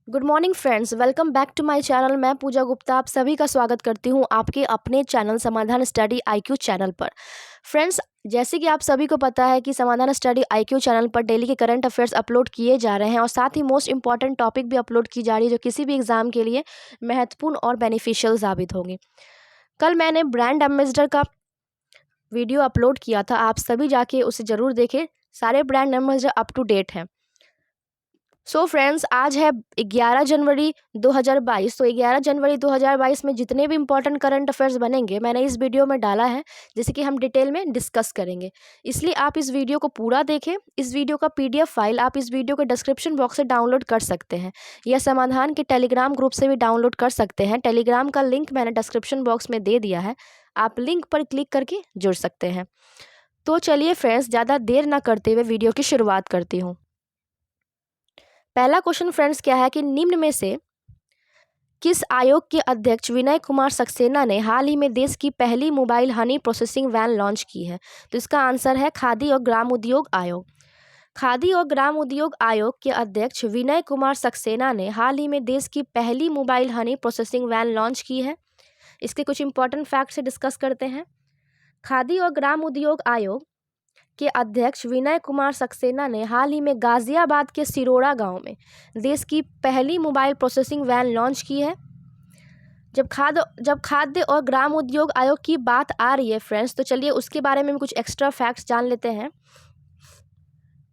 Good morning friends, welcome back to my channel. मैं पूजा गुप्ता आप सभी का स्वागत करती हूं आपके अपने चैनल समाधान स्टडी आईक्यू चैनल पर। फ्रेंड्स, जैसे कि आप सभी को पता है कि समाधान स्टडी आईक्यू चैनल पर डेली के करंट अफेयर्स अपलोड किए जा रहे हैं और साथ ही मोस्ट इंपॉर्टेंट टॉपिक भी अपलोड की जा रही है जो किसी भी एग्जाम के लिए महत्वपूर्ण और बेनिफिशियल साबित होंगे। कल मैंने ब्रांड एम्बेसडर का वीडियो अपलोड किया था, आप सभी जाके उसे ज़रूर देखें। सारे brand ambassador up to date हैं। सो फ्रेंड्स, आज है 11 जनवरी 2022। तो 11 जनवरी 2022 में जितने भी इंपॉर्टेंट करंट अफेयर्स बनेंगे मैंने इस वीडियो में डाला है, जिसे कि हम डिटेल में डिस्कस करेंगे। इसलिए आप इस वीडियो को पूरा देखें। इस वीडियो का पीडीएफ फाइल आप इस वीडियो के डिस्क्रिप्शन बॉक्स से डाउनलोड कर सकते हैं या समाधान के टेलीग्राम ग्रुप से भी डाउनलोड कर सकते हैं। टेलीग्राम का लिंक मैंने डिस्क्रिप्शन बॉक्स में दे दिया है, आप लिंक पर क्लिक करके जुड़ सकते हैं। तो चलिए फ्रेंड्स, ज़्यादा देर ना करते हुए वीडियो की शुरुआत करती हूँ। पहला क्वेश्चन फ्रेंड्स क्या है कि निम्न में से किस आयोग के अध्यक्ष विनय कुमार सक्सेना ने हाल ही में देश की पहली mobile honey processing van launch की है? तो इसका आंसर है खादी और ग्राम उद्योग आयोग। खादी और ग्राम उद्योग आयोग के अध्यक्ष विनय कुमार सक्सेना ने हाल ही में देश की पहली mobile honey processing van launch की है। इसके कुछ इंपॉर्टेंट फैक्ट से डिस्कस करते हैं। खादी और ग्राम उद्योग आयोग के अध्यक्ष विनय कुमार सक्सेना ने हाल ही में गाजियाबाद के सिरोड़ा गांव में देश की पहली मोबाइल प्रोसेसिंग वैन लॉन्च की है। जब खाद्य और ग्राम उद्योग आयोग की बात आ रही है फ्रेंड्स, तो चलिए उसके बारे में कुछ एक्स्ट्रा फैक्ट्स जान लेते हैं।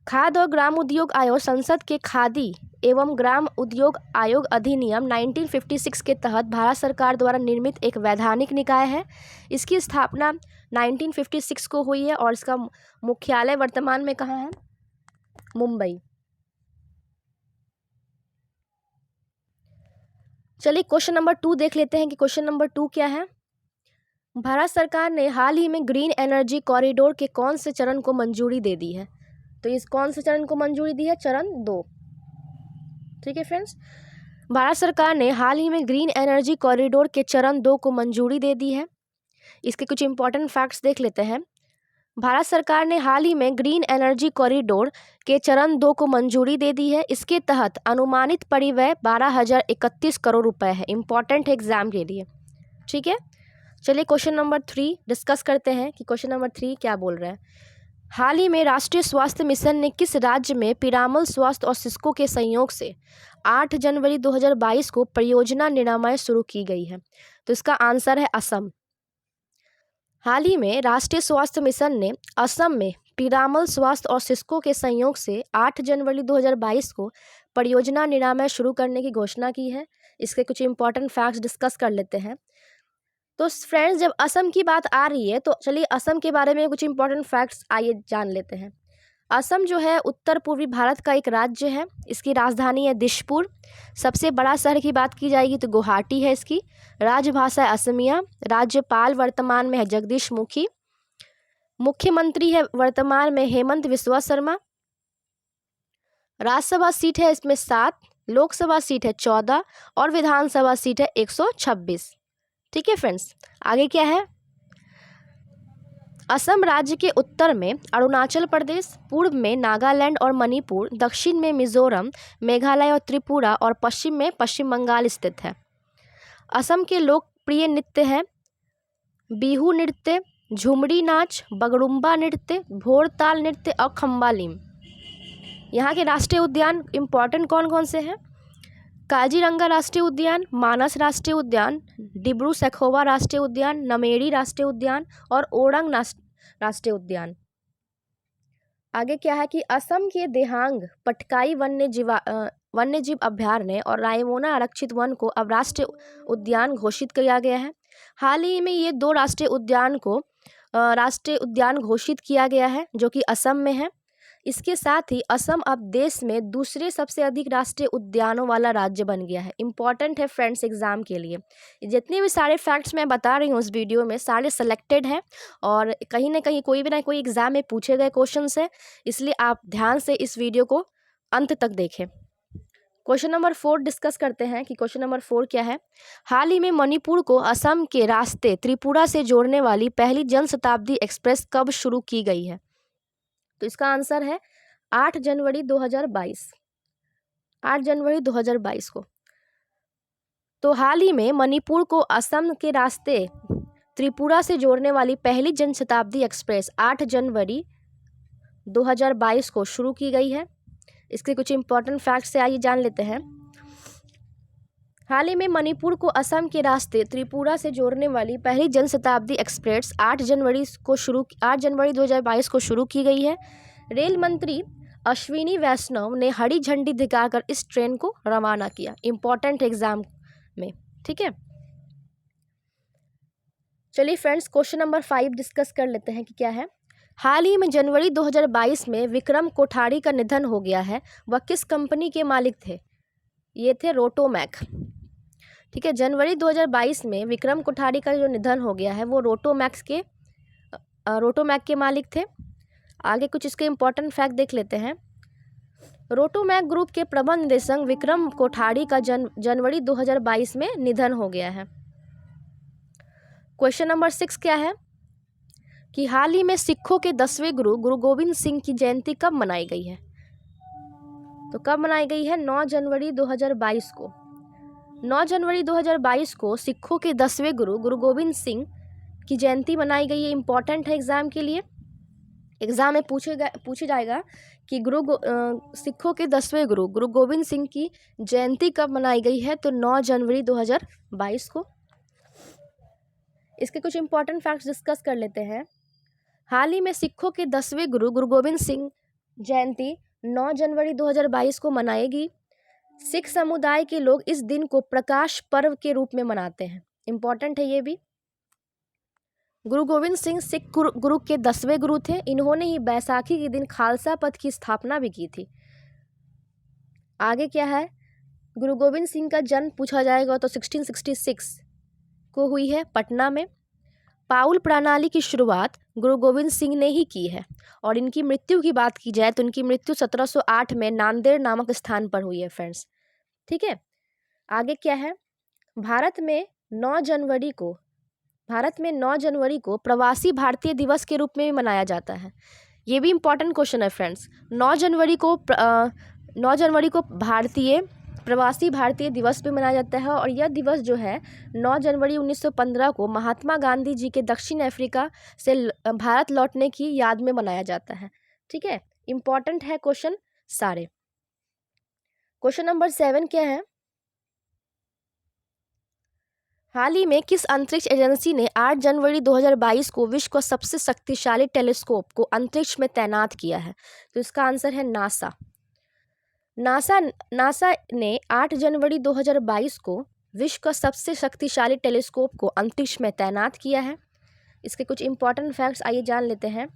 खाद्य और ग्राम उद्योग आयोग संसद के खादी एवं ग्राम उद्योग आयोग अधिनियम 1956 के तहत भारत सरकार द्वारा निर्मित एक वैधानिक निकाय है। इसकी स्थापना 1956 को हुई है और इसका मुख्यालय वर्तमान में कहाँ है? मुंबई। चलिए क्वेश्चन नंबर 2 देख लेते हैं कि क्वेश्चन नंबर 2 क्या है। भारत सरकार ने हाल ही में ग्रीन एनर्जी कॉरिडोर के कौन से चरण को मंजूरी दे दी है? तो इस कौन से चरण को मंजूरी दी है? चरण 2। ठीक है फ्रेंड्स, भारत सरकार ने हाल ही में ग्रीन एनर्जी कॉरिडोर के चरण 2 को मंजूरी दे दी है। इसके कुछ इंपॉर्टेंट फैक्ट्स देख लेते हैं। भारत सरकार ने हाल ही में ग्रीन एनर्जी कॉरिडोर के चरण 2 को मंजूरी दे दी है। इसके तहत अनुमानित परिव्यय 12,031 करोड़ रुपए है। इंपॉर्टेंट है एग्जाम के लिए। ठीक है, चलिए क्वेश्चन नंबर 3 डिस्कस करते हैं कि क्वेश्चन नंबर 3 क्या बोल रहा है। हाल ही में राष्ट्रीय स्वास्थ्य मिशन ने किस राज्य में पिरामल स्वास्थ्य और सिस्को के संयोग से 8 जनवरी 2022 को परियोजना निरामय शुरू की गई है? तो इसका आंसर है असम। हाल ही में राष्ट्रीय स्वास्थ्य मिशन ने असम में पीरामल स्वास्थ्य और सिस्को के संयोग से 8 जनवरी 2022 को परियोजना निरामय शुरू करने की घोषणा की है। इसके कुछ इंपॉर्टेंट फैक्ट्स डिस्कस कर लेते हैं। तो फ्रेंड्स, जब असम की बात आ रही है तो चलिए असम के बारे में कुछ इंपॉर्टेंट फैक्ट्स आइए जान लेते हैं। असम जो है उत्तर पूर्वी भारत का एक राज्य है। इसकी राजधानी है दिशपुर। सबसे बड़ा शहर की बात की जाएगी तो गुवाहाटी है। इसकी राजभाषा है असमिया। राज्यपाल वर्तमान में है जगदीश मुखी। मुख्यमंत्री है वर्तमान में हेमंत बिस्वा शर्मा। राज्यसभा सीट है इसमें 7, लोकसभा सीट है 14 और विधानसभा सीट है 126। ठीक है फ्रेंड्स, आगे क्या है। असम राज्य के उत्तर में अरुणाचल प्रदेश, पूर्व में नागालैंड और मणिपुर, दक्षिण में मिजोरम, मेघालय और त्रिपुरा और पश्चिम में पश्चिम बंगाल स्थित है। असम के लोकप्रिय नृत्य हैं बिहू नृत्य, झुमरी नाच, बगरुम्बा नृत्य, भोरताल नृत्य और खम्बालिम। यहाँ के राष्ट्रीय उद्यान इंपॉर्टेंट कौन कौन से हैं? काजीरंगा राष्ट्रीय उद्यान, मानस राष्ट्रीय उद्यान, डिब्रू सैखोवा राष्ट्रीय उद्यान, नमेरी राष्ट्रीय उद्यान और ओरंग राष्ट्रीय उद्यान। आगे क्या है कि असम के देहांग पटकाई वन्यजीव अभयारण्य और रायमोना आरक्षित वन को अब राष्ट्रीय उद्यान घोषित किया गया है। हाल ही में ये 2 राष्ट्रीय उद्यान को राष्ट्रीय उद्यान घोषित किया गया है जो कि असम में है। इसके साथ ही असम अब देश में दूसरे सबसे अधिक राष्ट्रीय उद्यानों वाला राज्य बन गया है। इंपॉर्टेंट है फ्रेंड्स एग्जाम के लिए। जितने भी सारे फैक्ट्स मैं बता रही हूँ इस वीडियो में सारे सेलेक्टेड हैं और कहीं ना कहीं कोई भी ना कोई एग्जाम में पूछे गए क्वेश्चन है, इसलिए आप ध्यान से इस वीडियो को अंत तक देखें। क्वेश्चन नंबर 4 डिस्कस करते हैं कि क्वेश्चन नंबर 4 क्या है। हाल ही में मणिपुर को असम के रास्ते त्रिपुरा से जोड़ने वाली पहली जनशताब्दी एक्सप्रेस कब शुरू की गई है? तो इसका आंसर है 8 जनवरी 2022। 8 जनवरी 2022 को। तो हाल ही में मणिपुर को असम के रास्ते त्रिपुरा से जोड़ने वाली पहली जनशताब्दी एक्सप्रेस 8 जनवरी 2022 को शुरू की गई है। इसके कुछ इंपॉर्टेंट फैक्ट्स से आइए जान लेते हैं। हाल ही में मणिपुर को असम के रास्ते त्रिपुरा से जोड़ने वाली पहली जनशताब्दी एक्सप्रेस 8 जनवरी 2022 को शुरू की गई है। रेल मंत्री अश्विनी वैष्णव ने हरी झंडी दिखाकर इस ट्रेन को रवाना किया, इंपॉर्टेंट एग्जाम में। ठीक है, चलिए फ्रेंड्स, क्वेश्चन नंबर 5 डिस्कस कर लेते हैं कि क्या है। हाल ही में जनवरी 2022 में विक्रम कोठारी का निधन हो गया है। वह किस कंपनी के मालिक थे? ये थे रोटोमैक। ठीक है, जनवरी 2022 में विक्रम कोठारी का जो निधन हो गया है वो रोटोमैक के मालिक थे। आगे कुछ इसके इंपॉर्टेंट फैक्ट देख लेते हैं। रोटोमैक ग्रुप के प्रबंध निदेशक विक्रम कोठारी का जनवरी 2022 में निधन हो गया है। क्वेश्चन नंबर 6 क्या है कि हाल ही में सिखों के 10वें गुरु गुरु गोविंद सिंह की जयंती कब मनाई गई है? तो कब मनाई गई है? 9 जनवरी 2022 को। 9 जनवरी 2022 को सिखों के 10वें गुरु गुरु गोविंद सिंह की जयंती मनाई गई है। इंपॉर्टेंट है एग्जाम के लिए। एग्जाम में पूछे जाएगा कि सिखों के 10वें गुरु गुरु गोविंद सिंह की जयंती कब मनाई गई है? तो 9 जनवरी 2022 को। इसके कुछ इंपॉर्टेंट फैक्ट्स डिस्कस कर लेते हैं। हाल ही में सिखों के 10वें गुरु गुरु गोविंद सिंह जयंती 9 जनवरी 2022 को मनाएगी। सिख समुदाय के लोग इस दिन को प्रकाश पर्व के रूप में मनाते हैं। इंपॉर्टेंट है ये भी। गुरु गोविंद सिंह सिख गुरु के 10वें गुरु थे। इन्होंने ही बैसाखी के दिन खालसा पंथ की स्थापना भी की थी। आगे क्या है, गुरु गोविंद सिंह का जन्म पूछा जाएगा तो 1666 को हुई है पटना में। पाउल प्रणाली की शुरुआत गुरु गोविंद सिंह ने ही की है। और इनकी मृत्यु की बात की जाए तो इनकी मृत्यु 1708 में नांदेड़ नामक स्थान पर हुई है फ्रेंड्स। ठीक है, आगे क्या है, भारत में 9 जनवरी को प्रवासी भारतीय दिवस के रूप में भी मनाया जाता है। ये भी इंपॉर्टेंट क्वेश्चन है फ्रेंड्स। 9 जनवरी को प्रवासी भारतीय दिवस भी मनाया जाता है। और यह दिवस जो है 9 जनवरी 1915 को महात्मा गांधी जी के दक्षिण अफ्रीका से भारत लौटने की याद में मनाया जाता है। ठीक है, इंपॉर्टेंट है क्वेश्चन सारे। क्वेश्चन नंबर 7 क्या है, हाल ही में किस अंतरिक्ष एजेंसी ने 8 जनवरी 2022 को विश्व का सबसे शक्तिशाली टेलीस्कोप को अंतरिक्ष में तैनात किया है? तो इसका आंसर है नासा। नासा ने 8 जनवरी 2022 को विश्व का सबसे शक्तिशाली टेलीस्कोप को अंतरिक्ष में तैनात किया है। इसके कुछ इंपॉर्टेंट फैक्ट्स आइए जान लेते हैं।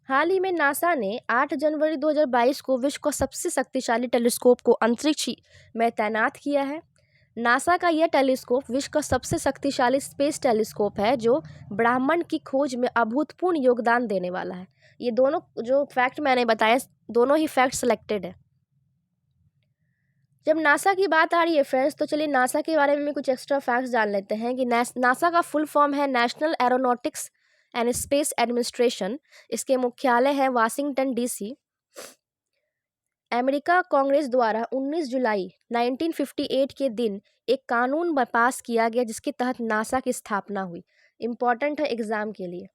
हाल ही में नासा ने 8 जनवरी 2022 को विश्व का सबसे शक्तिशाली टेलीस्कोप को अंतरिक्ष में तैनात किया है। नासा का यह टेलीस्कोप विश्व का सबसे शक्तिशाली स्पेस टेलीस्कोप है जो ब्रह्मांड की खोज में अभूतपूर्व योगदान देने वाला है। ये दोनों जो फैक्ट मैंने बताए, दोनों ही फैक्ट सिलेक्टेड है। जब नासा की बात आ रही है फ्रेंड्स, तो चलिए नासा के बारे में कुछ एक्स्ट्रा फैक्ट्स जान लेते हैं कि नासा का फुल फॉर्म है national aeronautics and space administration. इसके मुख्यालय है वाशिंगटन DC। अमेरिका कांग्रेस द्वारा 19 जुलाई 1958 के दिन एक कानून पास किया गया जिसके तहत नासा की स्थापना हुई। इंपॉर्टेंट है एग्जाम के लिए।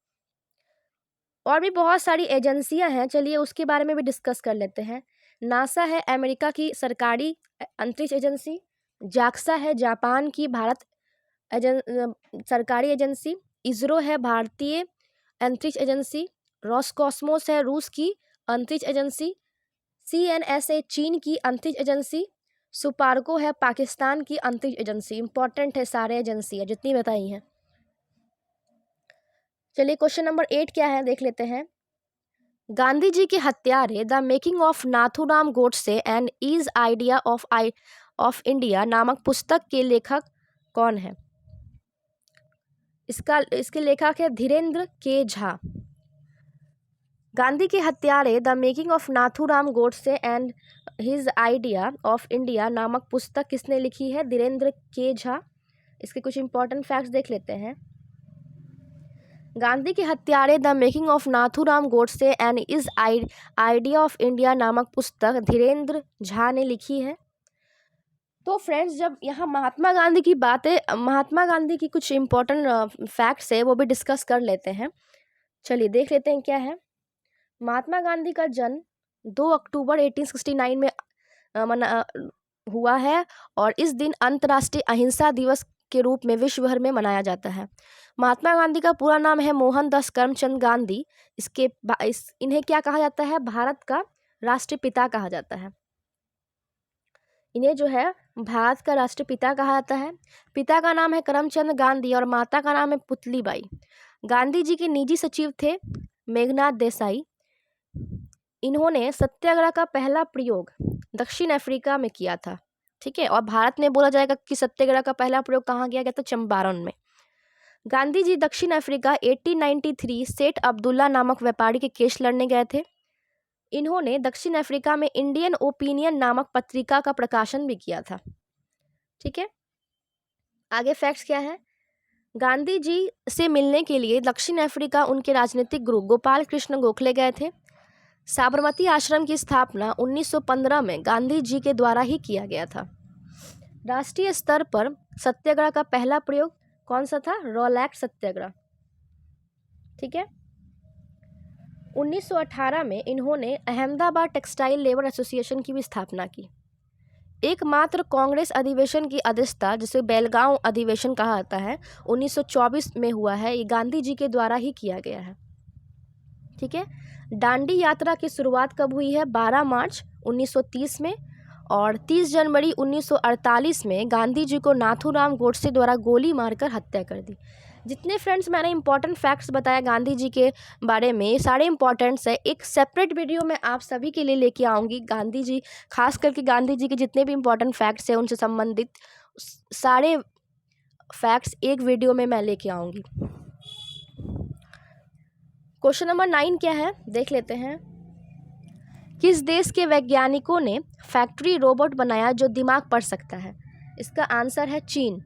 और भी बहुत सारी एजेंसियां हैं, चलिए उसके बारे में भी डिस्कस कर लेते हैं। नासा है अमेरिका की सरकारी अंतरिक्ष एजेंसी। जाक्सा है जापान की सरकारी एजेंसी। इसरो है भारतीय अंतरिक्ष एजेंसी। रॉसकॉस्मोस है रूस की अंतरिक्ष एजेंसी। CNSA चीन की अंतरिक्ष एजेंसी। सुपार्को है पाकिस्तान की अंतरिक्ष एजेंसी। इंपॉर्टेंट है सारे एजेंसी है जितनी बताई हैं। चलिए क्वेश्चन नंबर 8 क्या है देख लेते हैं। गांधी जी के हत्यारे the making of Nathuram Godse and is idea of India नामक पुस्तक के लेखक कौन है? इसके लेखक है धीरेन्द्र के झा। गांधी के हत्यारे the making of Nathuram Godse and his idea of India नामक पुस्तक किसने लिखी है? धीरेन्द्र के झा। इसके कुछ इंपॉर्टेंट फैक्ट्स देख लेते हैं। गांधी के हत्यारे the making of Nathuram Godse and is idea of India नामक पुस्तक धीरेन्द्र झा ने लिखी है। तो फ्रेंड्स, जब यहाँ महात्मा गांधी की बातें, महात्मा गांधी की कुछ इम्पोर्टेंट फैक्ट्स है वो भी डिस्कस कर लेते हैं। चलिए देख लेते हैं क्या है। महात्मा गांधी का जन्म 2 अक्टूबर 1869 में हुआ है और इस दिन अंतर्राष्ट्रीय अहिंसा दिवस के रूप में विश्व भर में मनाया जाता है। महात्मा गांधी का पूरा नाम है मोहनदास करमचंद गांधी। इन्हें क्या कहा जाता है? भारत का राष्ट्रपिता कहा जाता है। इन्हें जो है भारत का राष्ट्रपिता कहा जाता है। पिता का नाम है करमचंद गांधी और माता का नाम है पुतलीबाई। गांधी जी के निजी सचिव थे मेघनाथ देसाई। इन्होंने सत्याग्रह का पहला प्रयोग दक्षिण अफ्रीका में किया था। ठीक है, और भारत में बोला जाएगा कि सत्याग्रह का पहला प्रयोग कहाँ किया गया था? चंपारण में। गांधी जी दक्षिण अफ्रीका 1893 सेठ अब्दुल्ला नामक व्यापारी के केस लड़ने गए थे। इन्होंने दक्षिण अफ्रीका में इंडियन ओपिनियन नामक पत्रिका का प्रकाशन भी किया था। ठीक है, आगे फैक्ट्स क्या है? गांधी जी से मिलने के लिए दक्षिण अफ्रीका उनके राजनीतिक गुरु गोपाल कृष्ण गोखले गए थे। साबरमती आश्रम की स्थापना 1915 में गांधी जी के द्वारा ही किया गया था। राष्ट्रीय स्तर पर सत्याग्रह का पहला प्रयोग कौन सा था? रॉलैक्ट सत्याग्रह। ठीक है, 1918 में इन्होंने अहमदाबाद टेक्सटाइल लेबर एसोसिएशन की भी स्थापना की। एकमात्र कांग्रेस अधिवेशन की अध्यक्षता, जिसे बेलगांव अधिवेशन कहा जाता है, 1924 में हुआ है। ये गांधी जी के द्वारा ही किया गया है। ठीक है, दांडी यात्रा की शुरुआत कब हुई है? 12 मार्च 1930 में और 30 जनवरी 1948 में गांधी जी को नाथूराम गोडसे द्वारा गोली मारकर हत्या कर दी। जितने फ्रेंड्स मैंने इंपॉर्टेंट फैक्ट्स बताया गांधी जी के बारे में, सारे इंपॉर्टेंट्स है। एक सेपरेट वीडियो में आप सभी के लिए लेके आऊँगी। गांधी जी, खास करके गांधी जी के जितने भी इंपॉर्टेंट फैक्ट्स हैं उनसे संबंधित सारे फैक्ट्स एक वीडियो में मैं लेके आऊँगी। क्वेश्चन नंबर 9 क्या है देख लेते हैं। किस देश के वैज्ञानिकों ने फैक्ट्री रोबोट बनाया जो दिमाग पढ़ सकता है? इसका आंसर है चीन।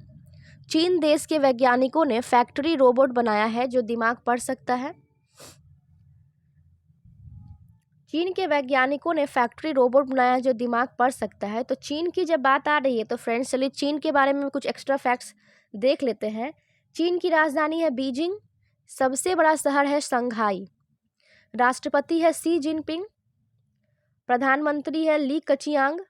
चीन देश के वैज्ञानिकों ने फैक्ट्री रोबोट बनाया है जो दिमाग पढ़ सकता है। चीन के वैज्ञानिकों ने फैक्ट्री रोबोट बनाया जो दिमाग पढ़ सकता है। तो चीन की जब बात आ रही है तो फ्रेंड्स चलिए चीन के बारे में कुछ एक्स्ट्रा फैक्ट्स देख लेते हैं। चीन की राजधानी है बीजिंग। सबसे बड़ा शहर है शंघाई। राष्ट्रपति है शी जिनपिंग। प्रधानमंत्री है ली कचियांग।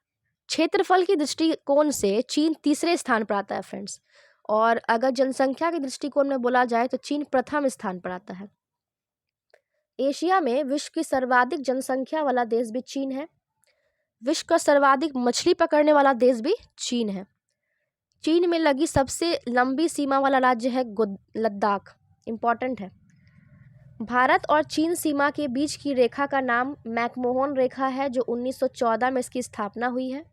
क्षेत्रफल की दृष्टिकोण से चीन तीसरे स्थान पर आता है फ्रेंड्स, और अगर जनसंख्या के दृष्टिकोण में बोला जाए तो चीन प्रथम स्थान पर आता है। एशिया में विश्व की सर्वाधिक जनसंख्या वाला देश भी चीन है। विश्व का सर्वाधिक मछली पकड़ने वाला देश भी चीन है। चीन में लगी सबसे लंबी सीमा वाला राज्य है लद्दाख। इंपॉर्टेंट है। भारत और चीन सीमा के बीच की रेखा का नाम मैकमोहन रेखा है, जो 1914 में इसकी स्थापना हुई है।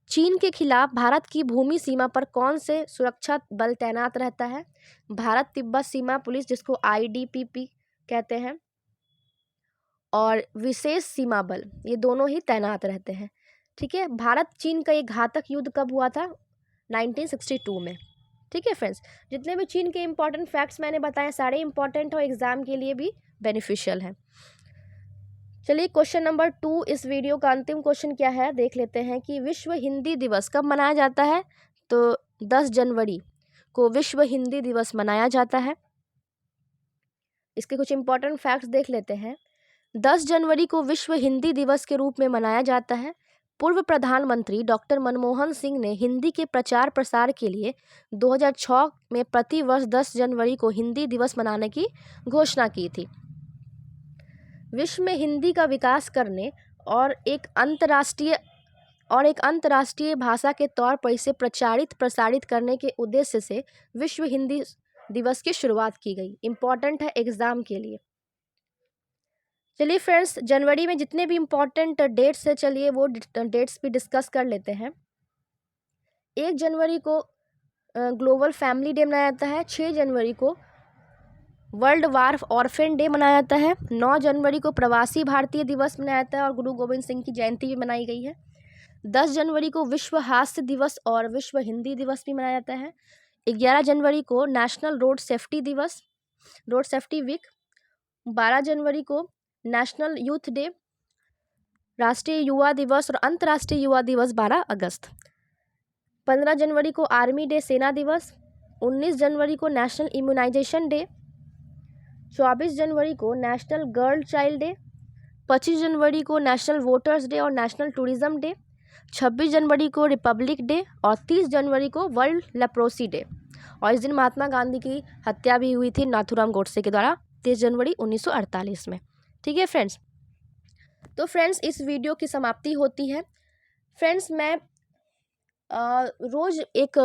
चीन के खिलाफ भारत की भूमि सीमा पर कौन से सुरक्षा बल तैनात रहता है? भारत तिब्बत सीमा पुलिस, जिसको IDPP कहते हैं, और विशेष सीमा बल, ये दोनों ही तैनात रहते हैं। ठीक है, भारत चीन का एक घातक युद्ध कब हुआ था? 1962 में। ठीक है फ्रेंड्स, जितने भी चीन के इंपॉर्टेंट फैक्ट्स मैंने बताए सारे इंपॉर्टेंट और एग्जाम के लिए भी बेनिफिशियल है। चलिए क्वेश्चन नंबर 2, इस वीडियो का अंतिम क्वेश्चन क्या है देख लेते हैं कि विश्व हिंदी दिवस कब मनाया जाता है? तो 10 जनवरी को विश्व हिंदी दिवस मनाया जाता है। इसके कुछ इंपॉर्टेंट फैक्ट्स देख लेते हैं। 10 जनवरी को विश्व हिंदी दिवस के रूप में मनाया जाता है। पूर्व प्रधानमंत्री डॉक्टर मनमोहन सिंह ने हिंदी के प्रचार प्रसार के लिए 2006 में प्रति वर्ष 10 जनवरी को हिंदी दिवस मनाने की घोषणा की थी। विश्व में हिंदी का विकास करने और एक अंतर्राष्ट्रीय भाषा के तौर पर इसे प्रसारित करने के उद्देश्य से विश्व हिंदी दिवस की शुरुआत की गई। इंपॉर्टेंट है एग्जाम के लिए। चलिए फ्रेंड्स, जनवरी में जितने भी इम्पोर्टेंट डेट्स है चलिए वो डेट्स भी डिस्कस कर लेते हैं। 1 जनवरी को ग्लोबल फैमिली डे मनाया जाता है। 6 जनवरी को वर्ल्ड वार ऑर्फेन डे मनाया जाता है। 9 जनवरी को प्रवासी भारतीय दिवस मनाया जाता है और गुरु गोविंद सिंह की जयंती भी मनाई गई है। 10 जनवरी को विश्व हास्य दिवस और विश्व हिंदी दिवस भी मनाया जाता है। 11 जनवरी को नेशनल रोड सेफ्टी दिवस, रोड सेफ्टी वीक। 12 जनवरी को नेशनल यूथ डे, राष्ट्रीय युवा दिवस और अंतर्राष्ट्रीय युवा दिवस 12 अगस्त। 15 जनवरी को आर्मी डे, सेना दिवस। 19 जनवरी को नेशनल इम्यूनाइजेशन डे। 24 जनवरी को नेशनल गर्ल चाइल्ड डे। 25 जनवरी को नेशनल वोटर्स डे और नेशनल टूरिज्म डे। 26 जनवरी को रिपब्लिक डे और 30 जनवरी को वर्ल्ड लेप्रोसी डे। और इस दिन महात्मा गांधी की हत्या भी हुई थी नाथूराम गोडसे के द्वारा 30 जनवरी 1948 में। ठीक है फ्रेंड्स, तो फ्रेंड्स इस वीडियो की समाप्ति होती है। फ्रेंड्स मैं रोज़ एक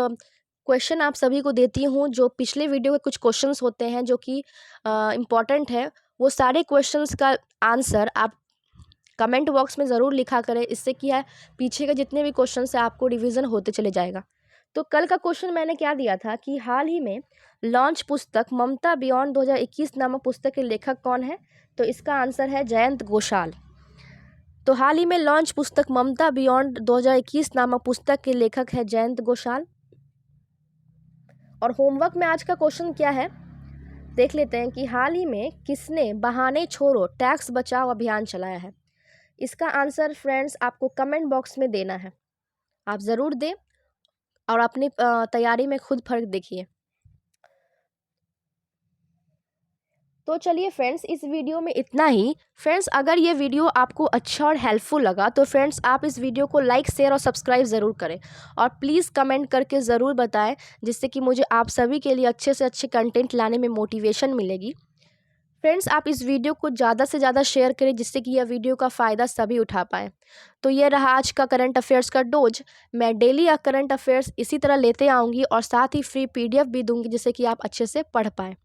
क्वेश्चन आप सभी को देती हूँ, जो पिछले वीडियो के कुछ क्वेश्चंस होते हैं जो कि इम्पॉर्टेंट है, वो सारे क्वेश्चंस का आंसर आप कमेंट बॉक्स में ज़रूर लिखा करें। इससे क्या है, पीछे के जितने भी क्वेश्चंस हैं आपको रिवीजन होते चले जाएगा। तो कल का क्वेश्चन मैंने क्या दिया था कि हाल ही में लॉन्च पुस्तक ममता बियॉन्ड 2021 नामक पुस्तक के लेखक कौन है? तो इसका आंसर है जयंत घोषाल। तो हाल ही में लॉन्च पुस्तक ममता बियॉन्ड 2021 नामक पुस्तक के लेखक है जयंत घोषाल। और होमवर्क में आज का क्वेश्चन क्या है देख लेते हैं कि हाल ही में किसने बहाने छोड़ो टैक्स बचाओ अभियान चलाया है? इसका आंसर फ्रेंड्स आपको कमेंट बॉक्स में देना है। आप ज़रूर दें और अपनी तैयारी में खुद फर्क देखिए। तो चलिए फ्रेंड्स इस वीडियो में इतना ही। फ्रेंड्स अगर ये वीडियो आपको अच्छा और हेल्पफुल लगा तो फ्रेंड्स आप इस वीडियो को लाइक, शेयर और सब्सक्राइब ज़रूर करें और प्लीज़ कमेंट करके ज़रूर बताएं, जिससे कि मुझे आप सभी के लिए अच्छे से अच्छे कंटेंट लाने में मोटिवेशन मिलेगी। फ्रेंड्स आप इस वीडियो को ज़्यादा से ज़्यादा शेयर करें, जिससे कि यह वीडियो का फ़ायदा सभी उठा पाएँ। तो ये रहा आज का करंट अफेयर्स का डोज। मैं डेली करंट अफेयर्स इसी तरह लेते आऊँगी और साथ ही फ्री PDF भी दूँगी, जिससे कि आप अच्छे से पढ़ पाएँ।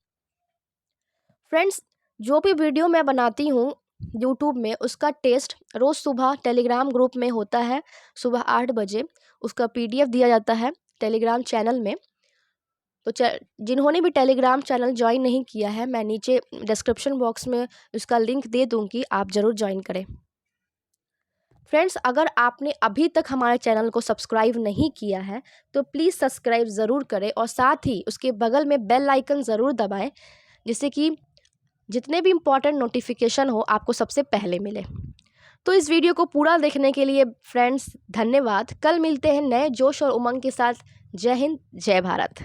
फ्रेंड्स जो भी वीडियो मैं बनाती हूँ यूट्यूब में, उसका टेस्ट रोज़ सुबह टेलीग्राम ग्रुप में होता है। सुबह 8 बजे उसका PDF दिया जाता है टेलीग्राम चैनल में। तो जिन्होंने भी टेलीग्राम चैनल ज्वाइन नहीं किया है, मैं नीचे डिस्क्रिप्शन बॉक्स में उसका लिंक दे दूँगी, आप ज़रूर ज्वाइन करें। फ्रेंड्स अगर आपने अभी तक हमारे चैनल को सब्सक्राइब नहीं किया है तो प्लीज़ सब्सक्राइब ज़रूर करें और साथ ही उसके बगल में बेल आइकन ज़रूर दबाएं, जिससे कि जितने भी इम्पॉर्टेंट नोटिफिकेशन हो आपको सबसे पहले मिले। तो इस वीडियो को पूरा देखने के लिए फ्रेंड्स धन्यवाद। कल मिलते हैं नए जोश और उमंग के साथ। जय हिंद, जय भारत।